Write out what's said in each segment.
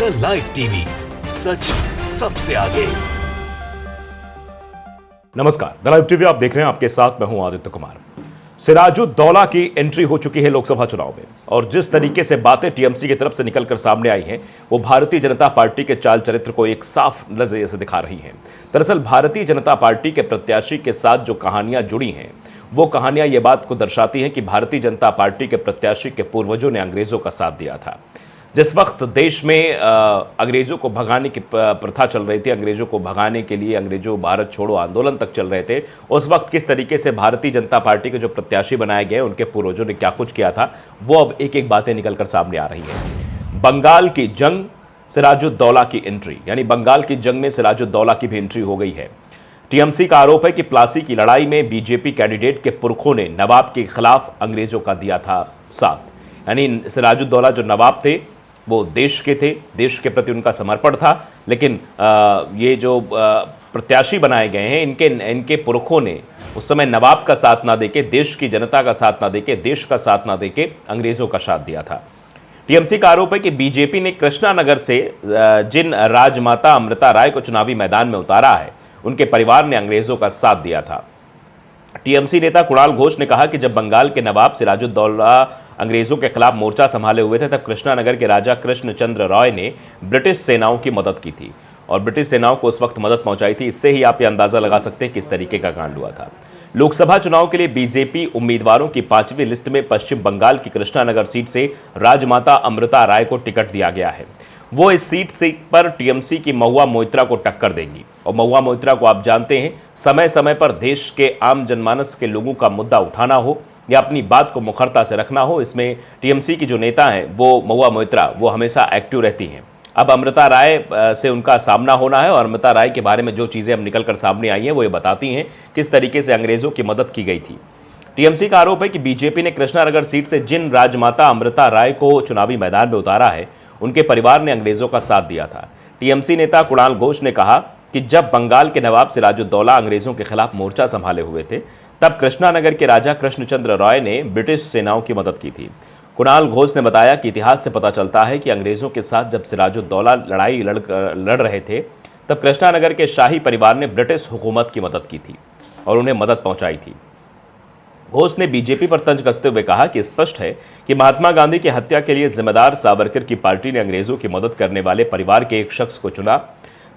The live TV, सच सबसे आगे। नमस्कार, द लाइव टीवी आप देख रहे हैं। आपके साथ मैं हूं आदित्य कुमार। सिराजुद्दौला की एंट्री हो चुकी है लोकसभा चुनाव में, और जिस तरीके से बातें टीएमसी की तरफ से निकलकर सामने आई हैं, वो भारतीय जनता पार्टी के चाल चरित्र को एक साफ नजरिए से दिखा रही हैं। दरअसल भारतीय जनता पार्टी के प्रत्याशी के साथ जो कहानियां जुड़ी हैं, वो कहानियां ये बात को दर्शाती हैं कि भारतीय जनता पार्टी के प्रत्याशी के पूर्वजों ने अंग्रेजों का साथ दिया था। जिस वक्त देश में अंग्रेजों को भगाने की प्रथा चल रही थी, अंग्रेजों को भगाने के लिए अंग्रेजों भारत छोड़ो आंदोलन तक चल रहे थे, उस वक्त किस तरीके से भारतीय जनता पार्टी के जो प्रत्याशी बनाए गए, उनके पूर्वजों ने क्या कुछ किया था, वो अब एक एक बातें निकलकर सामने आ रही हैं। बंगाल की जंग, सिराजुद्दौला की एंट्री, यानी बंगाल की जंग में सिराजुद्दौला की भी एंट्री हो गई है। टीएमसी का आरोप है कि प्लासी की लड़ाई में बीजेपी कैंडिडेट के पुरखों ने नवाब के खिलाफ अंग्रेजों का दिया था साथ। यानी सिराजुद्दौला जो नवाब थे वो देश के थे, देश के प्रति उनका समर्पण था, लेकिन ये जो प्रत्याशी बनाए गए हैं, इनके पुरखों ने उस समय नवाब का साथ ना देके, देश की जनता का साथ ना देके, देश का साथ ना देके अंग्रेजों का साथ दिया था। टीएमसी का आरोप है कि बीजेपी ने कृष्णानगर से जिन राजमाता अमृता राय को चुनावी मैदान में उतारा है, उनके परिवार ने अंग्रेजों का साथ दिया था। टीएमसी नेता कुणाल घोष ने कहा कि जब बंगाल के नवाब सिराजुद्दौला अंग्रेजों के खिलाफ मोर्चा संभाले हुए थे, तब कृष्णानगर के राजा कृष्णचंद्र रॉय ने ब्रिटिश सेनाओं की मदद की थी, और ब्रिटिश सेनाओं को उस वक्त मदद पहुंचाई थी। इससे ही आप ये अंदाजा लगा सकते हैं किस तरीके का कांड हुआ था। लोकसभा चुनाव के लिए बीजेपी उम्मीदवारों की 5वीं लिस्ट में पश्चिम बंगाल की कृष्णानगर सीट से राजमाता अमृता राय को टिकट दिया गया है। वो इस सीट पर टीएमसी की महुआ मोइत्रा को टक्कर देंगी, और महुआ मोइत्रा को आप जानते हैं, समय समय पर देश के आम जनमानस के लोगों का मुद्दा उठाना हो या अपनी बात को मुखरता से रखना हो, इसमें टीएमसी की जो नेता हैं वो महुआ मोइत्रा, वो हमेशा एक्टिव रहती हैं। अब अमृता राय से उनका सामना होना है, और अमृता राय के बारे में जो चीज़ें अब निकल कर सामने आई हैं वो ये बताती हैं किस तरीके से अंग्रेज़ों की मदद की गई थी। टीएमसी का आरोप है कि बीजेपी ने कृष्णानगर सीट से जिन राजमाता अमृता राय को चुनावी मैदान में उतारा है, उनके परिवार ने अंग्रेजों का साथ दिया था। टीएमसी नेता कुणाल घोष ने कहा कि जब बंगाल के नवाब सिराजुद्दौला अंग्रेजों के खिलाफ मोर्चा संभाले हुए थे, तब कृष्णानगर के राजा कृष्णचंद्र रॉय ने ब्रिटिश सेनाओं की मदद की थी। कुणाल घोष ने बताया कि इतिहास से पता चलता है कि अंग्रेजों के साथ जब सिराजुद्दौला लड़ाई लड़ रहे थे, तब कृष्णानगर के शाही परिवार ने ब्रिटिश हुकूमत की मदद की थी और उन्हें मदद पहुंचाई थी। घोष ने बीजेपी पर तंज कसते हुए कहा कि स्पष्ट है कि महात्मा गांधी की हत्या के लिए जिम्मेदार सावरकर की पार्टी ने अंग्रेजों की मदद करने वाले परिवार के एक शख्स को चुना।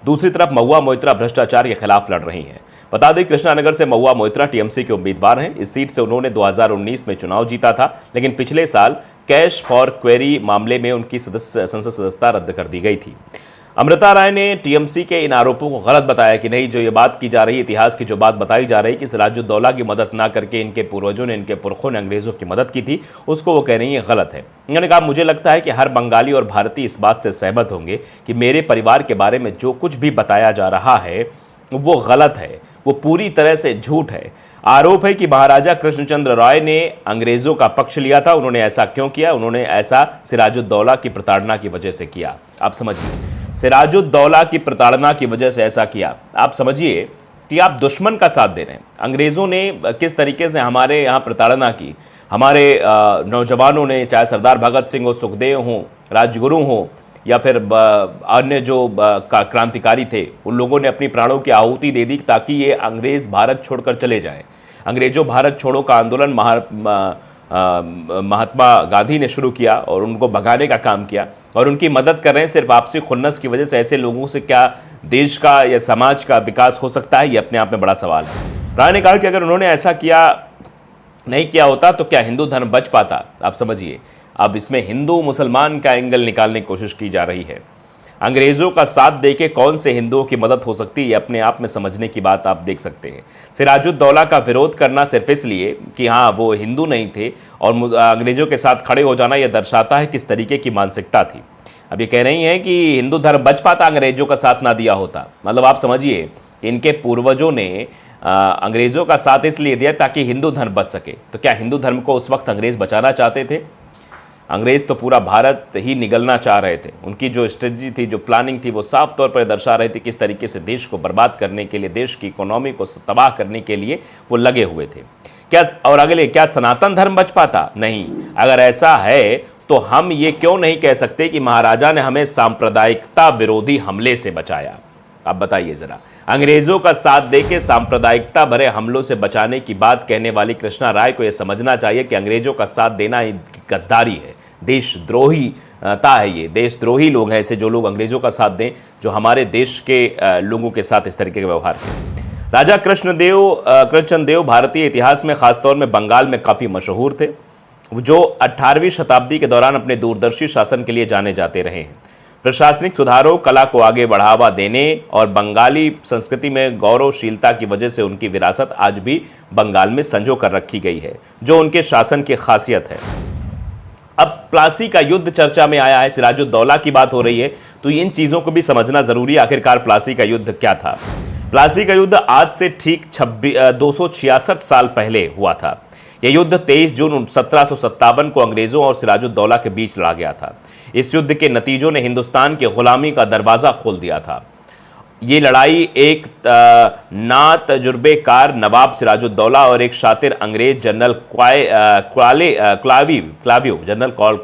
दूसरी तरफ महुआ मोइत्रा भ्रष्टाचार के खिलाफ लड़ रही हैं। बता दें, कृष्णानगर से महुआ मोइत्रा टीएमसी के उम्मीदवार हैं। इस सीट से उन्होंने 2019 में चुनाव जीता था, लेकिन पिछले साल कैश फॉर क्वेरी मामले में उनकी संसद सदस्यता रद्द कर दी गई थी। अमृता राय ने टीएमसी के इन आरोपों को गलत बताया कि नहीं, जो ये बात की जा रही है, इतिहास की जो बात बताई जा रही है कि सिराजुद्दौला की मदद ना करके इनके पूर्वजों ने, इनके पुरखों ने अंग्रेजों की मदद की थी, उसको वो कह रही है गलत है। उन्होंने कहा, मुझे लगता है कि हर बंगाली और भारतीय इस बात से सहमत होंगे कि मेरे परिवार के बारे में जो कुछ भी बताया जा रहा है वो गलत है, वो पूरी तरह से झूठ है। आरोप है कि महाराजा कृष्णचंद्र रॉय ने अंग्रेजों का पक्ष लिया था। उन्होंने ऐसा क्यों किया? उन्होंने ऐसा सिराजुद्दौला की प्रताड़ना की वजह से किया। आप समझिए, सिराजुद्दौला की प्रताड़ना की वजह से ऐसा किया। आप समझिए कि आप दुश्मन का साथ दे रहे हैं। अंग्रेज़ों ने किस तरीके से हमारे यहाँ प्रताड़ना की, हमारे नौजवानों ने, चाहे सरदार भगत सिंह हो, सुखदेव हों, राजगुरु हों, या फिर अन्य जो क्रांतिकारी थे, उन लोगों ने अपनी प्राणों की आहुति दे दी ताकि ये अंग्रेज़ भारत छोड़कर चले जाएं। अंग्रेज़ों भारत छोड़ो का आंदोलन महात्मा गांधी ने शुरू किया और उनको भगाने का काम किया, और उनकी मदद कर रहे हैं सिर्फ आपसी खुन्नस की वजह से। ऐसे लोगों से क्या देश का या समाज का विकास हो सकता है? ये अपने आप में बड़ा सवाल है। राय ने कहा कि अगर उन्होंने ऐसा नहीं किया होता तो क्या हिंदू धर्म बच पाता? आप समझिए, अब इसमें हिंदू मुसलमान का एंगल निकालने की कोशिश की जा रही है। अंग्रेज़ों का साथ देके कौन से हिंदुओं की मदद हो सकती है, ये अपने आप में समझने की बात आप देख सकते हैं। सिराजुद्दौला का विरोध करना सिर्फ इसलिए कि हाँ वो हिंदू नहीं थे, और अंग्रेज़ों के साथ खड़े हो जाना, यह दर्शाता है किस तरीके की मानसिकता थी। अब ये कह रही हैं कि हिंदू धर्म बच पाता अंग्रेज़ों का साथ ना दिया होता। मतलब आप समझिए, इनके पूर्वजों ने अंग्रेज़ों का साथ इसलिए दिया ताकि हिंदू धर्म बच सके। तो क्या हिंदू धर्म को उस वक्त अंग्रेज़ बचाना चाहते थे? अंग्रेज़ तो पूरा भारत ही निगलना चाह रहे थे। उनकी जो स्ट्रेटजी थी, जो प्लानिंग थी, वो साफ तौर पर दर्शा रही थी किस तरीके से देश को बर्बाद करने के लिए, देश की इकोनॉमी को तबाह करने के लिए वो लगे हुए थे। क्या और अगले, क्या सनातन धर्म बच पाता? नहीं। अगर ऐसा है तो हम ये क्यों नहीं कह सकते कि महाराजा ने हमें सांप्रदायिकता विरोधी हमले से बचाया? अब बताइए जरा, अंग्रेजों का साथ देके सांप्रदायिकता भरे हमलों से बचाने की बात कहने वाली कृष्णा राय को यह समझना चाहिए कि अंग्रेजों का साथ देना ही गद्दारी है, देशद्रोहीता है। ये देशद्रोही लोग हैं ऐसे जो लोग अंग्रेजों का साथ दें, जो हमारे देश के लोगों के साथ इस तरीके का व्यवहार करें। राजा कृष्णदेव भारतीय इतिहास में, खासतौर में बंगाल में काफ़ी मशहूर थे, जो 18वीं शताब्दी के दौरान अपने दूरदर्शी शासन के लिए जाने जाते रहे हैं। प्रशासनिक सुधारों, कला को आगे बढ़ावा देने और बंगाली संस्कृति में गौरवशीलता की वजह से उनकी विरासत आज भी बंगाल में संजो कर रखी गई है, जो उनके शासन की खासियत है। अब प्लासी का युद्ध चर्चा में आया है, सिराजुद्दौला की बात हो रही है, तो इन चीज़ों को भी समझना जरूरी है। आखिरकार प्लासी का युद्ध क्या था? प्लासी का युद्ध आज से ठीक 266 साल पहले हुआ था। यह युद्ध 23 जून 1757 को अंग्रेजों और सिराजुद्दौला के बीच लड़ा गया था। इस युद्ध के नतीजों ने हिंदुस्तान की गुलामी का दरवाज़ा खोल दिया था। ये लड़ाई एक ना तजुर्बेकार नवाब सिराजुद्दौला और एक शातिर अंग्रेज जनरल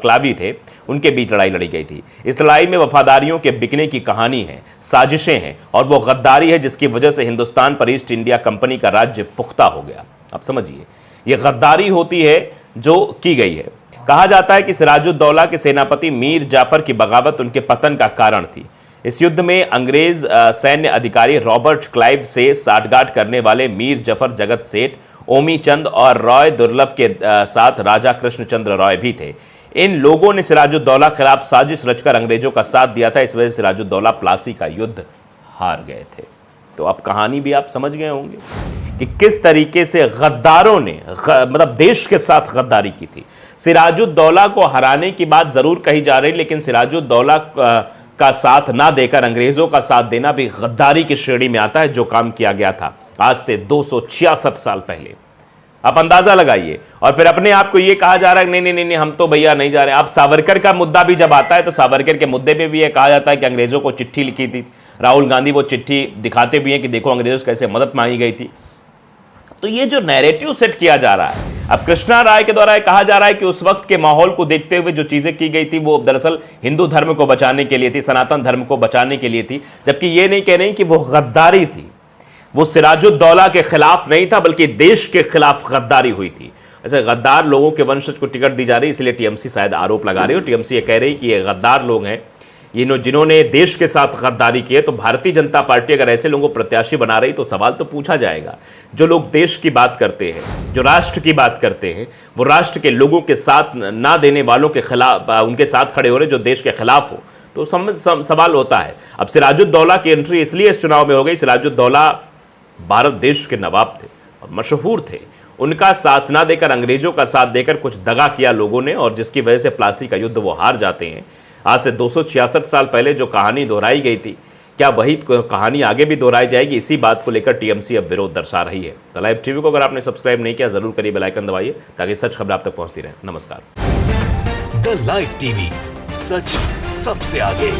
क्लावी थे, उनके बीच लड़ाई लड़ी गई थी। इस लड़ाई में वफादारियों के बिकने की कहानी है, साजिशें हैं और वो गद्दारी है जिसकी वजह से हिंदुस्तान पर ईस्ट इंडिया कंपनी का राज्य पुख्ता हो गया। अब समझिए, ये गद्दारी होती है जो की गई है। कहा जाता है कि सिराजुद्दौला के सेनापति मीर जाफर की बगावत उनके पतन का कारण थी। इस युद्ध में अंग्रेज सैन्य अधिकारी रॉबर्ट क्लाइव से साठगांठ करने वाले मीर जफर जगत सेठ, ओमी चंद और रॉय दुर्लभ के साथ राजा कृष्णचंद्र रॉय भी थे। इन लोगों ने सिराजुद्दौला खिलाफ साजिश रचकर अंग्रेजों का साथ दिया था। इस वजह से सिराजुद्दौला प्लासी का युद्ध हार गए थे। तो अब कहानी भी आप समझ गए होंगे कि किस तरीके से गद्दारों ने मतलब देश के साथ गद्दारी की थी। सिराजुद्दौला को हराने की बात जरूर कही जा रही, लेकिन सिराजुद्दौला का साथ ना देकर अंग्रेजों का साथ देना भी गद्दारी की श्रेणी में आता है, जो काम किया गया था आज से 266 साल पहले। आप अंदाजा लगाइए। और फिर अपने आप को यह कहा जा रहा है नहीं नहीं नहीं, हम तो भैया नहीं जा रहे। अब सावरकर का मुद्दा भी जब आता है तो सावरकर के मुद्दे में भी यह कहा जाता है कि अंग्रेजों को चिट्ठी लिखी थी। राहुल गांधी वो चिट्ठी दिखाते भी हैं कि देखो अंग्रेजों से कैसे मदद मांगी गई थी। तो ये जो नैरेटिव सेट किया जा रहा है, अब कृष्णा राय के द्वारा कहा जा रहा है कि उस वक्त के माहौल को देखते हुए जो चीजें की गई थी वो दरअसल हिंदू धर्म को बचाने के लिए थी, सनातन धर्म को बचाने के लिए थी, जबकि ये नहीं कह रहे कि वो गद्दारी थी। वो सिराजुद्दौला के खिलाफ नहीं था, बल्कि देश के खिलाफ गद्दारी हुई थी। ऐसे गद्दार लोगों के वंशज को टिकट दी जा रही है, इसलिए टीएमसी शायद आरोप लगा रही है। टीएमसी ये कह रही कि ये गद्दार लोग हैं, जिन्होंने देश के साथ गद्दारी की है। तो भारतीय जनता पार्टी अगर ऐसे लोगों को प्रत्याशी बना रही तो सवाल तो पूछा जाएगा। जो लोग देश की बात करते हैं, जो राष्ट्र की बात करते हैं, वो राष्ट्र के लोगों के साथ ना देने वालों के खिलाफ, उनके साथ खड़े हो रहे जो देश के खिलाफ हो, तो सवाल होता है। अब सिराजुद्दौला की एंट्री इसलिए इस चुनाव में हो गई, सिराजुद्दौला भारत देश के नवाब थे और मशहूर थे। उनका साथ ना देकर, अंग्रेजों का साथ देकर कुछ दगा किया लोगों ने, और जिसकी वजह से प्लासी का युद्ध वो हार जाते हैं। आज से 266 साल पहले जो कहानी दोहराई गई थी, क्या वही कहानी आगे भी दोहराई जाएगी? इसी बात को लेकर टीएमसी अब विरोध दर्शा रही है। द लाइव टीवी को अगर आपने सब्सक्राइब नहीं किया, जरूर करिए, बेल आइकन दबाइए ताकि सच खबर आप तक पहुंचती रहे। नमस्कार। द लाइव टीवी, सच सबसे आगे।